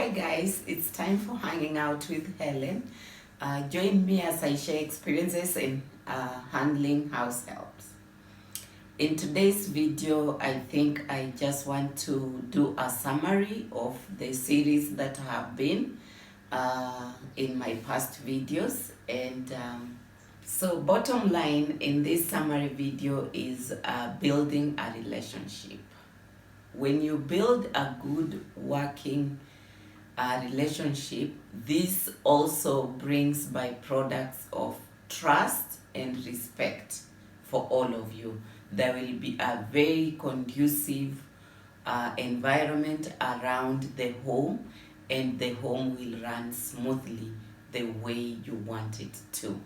Hi guys, it's time for hanging out with Helen. Join me as I share experiences in handling house helps. In today's video, I think I just want to do a summary of the series that have been in my past videos. And so bottom line in this summary video is building a relationship. When you build a good working relationship, this also brings byproducts of trust and respect for all of you. There will be a very conducive environment around the home, and the home will run smoothly the way you want it to.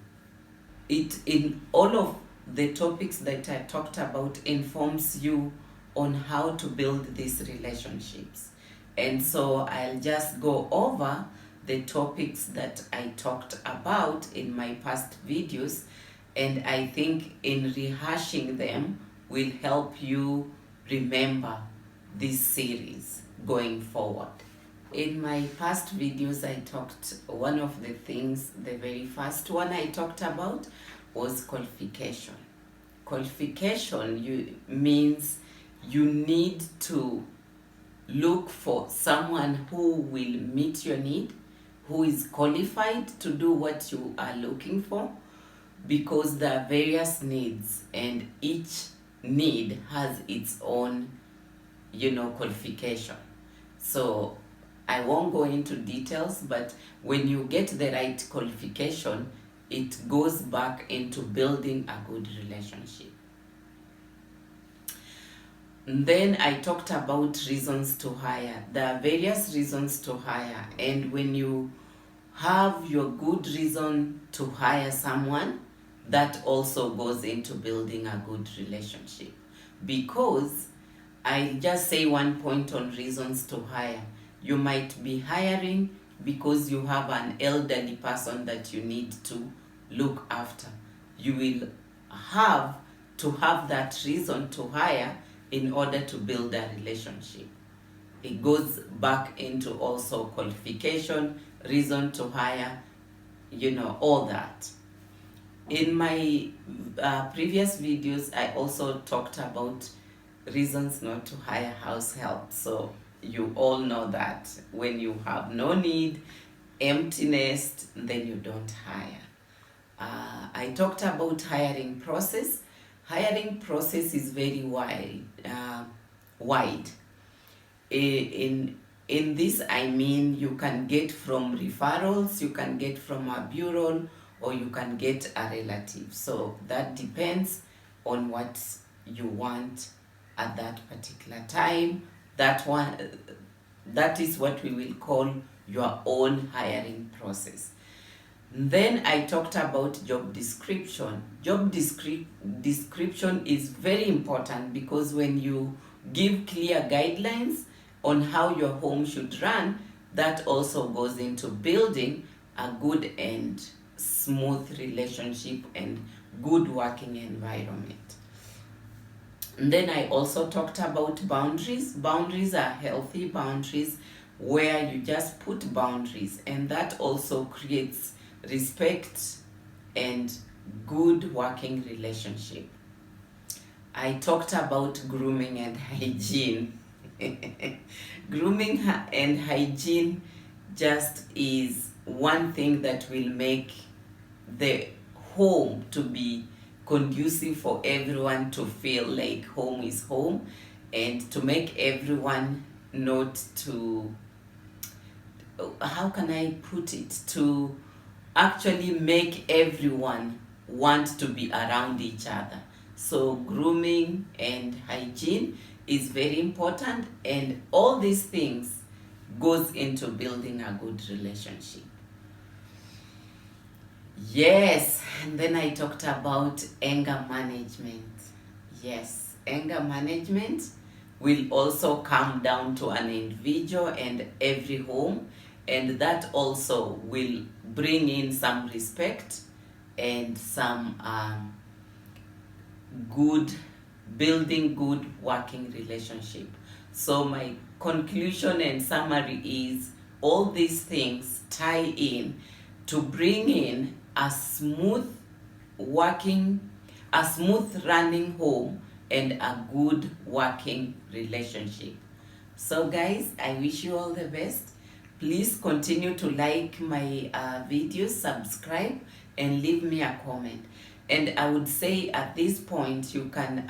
In all of the topics that I talked about informs you on how to build these relationships. And so I'll just go over the topics that I talked about in my past videos, and I think in rehashing them will help you remember this series going forward. In my past videos, I talked, one of the things, the very first one I talked about was qualification. Qualification means you need to look for someone who will meet your need, who is qualified to do what you are looking for, because there are various needs and each need has its own, qualification. So I won't go into details, but when you get the right qualification, it goes back into building a good relationship. Then I talked about reasons to hire. There are various reasons to hire, and when you have your good reason to hire someone, that also goes into building a good relationship. Because I just say one point on reasons to hire. You might be hiring because you have an elderly person that you need to look after. You will have to have that reason to hire in order to build a relationship. It goes back into also qualification, reason to hire, all that. In my previous videos, I also talked about reasons not to hire house help. So you all know that when you have no need, empty nest, then you don't hire. I talked about hiring process. Hiring process is very wide. In this, I mean you can get from referrals, you can get from a bureau, or you can get a relative. So that depends on what you want at that particular time. That is what we will call your own hiring process. Then I talked about job description. Job description is very important, because when you give clear guidelines on how your home should run, that also goes into building a good and smooth relationship and good working environment. And then I also talked about boundaries. Boundaries are healthy boundaries where you just put boundaries, and that also creates respect and good working relationship. I talked about grooming and hygiene. Grooming and hygiene just is one thing that will make the home to be conducive for everyone to feel like home is home, and to make everyone not to, how can I put it, to actually make everyone want to be around each other. So grooming and hygiene is very important, and all these things goes into building a good relationship. Yes, and then I talked about anger management. Yes, anger management will also come down to an individual and every home, and that also will bring in some respect and some building good working relationship. So my conclusion and summary is, all these things tie in to bring in a smooth running home and a good working relationship. So guys, I wish you all the best. Please continue to like my videos, subscribe, and leave me a comment. And I would say at this point, you can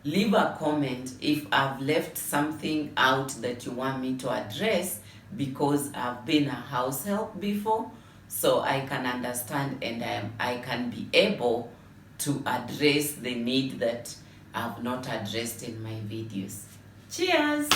leave a comment if I've left something out that you want me to address, because I've been a house help before, so I can understand and I can be able to address the need that I've not addressed in my videos. Cheers!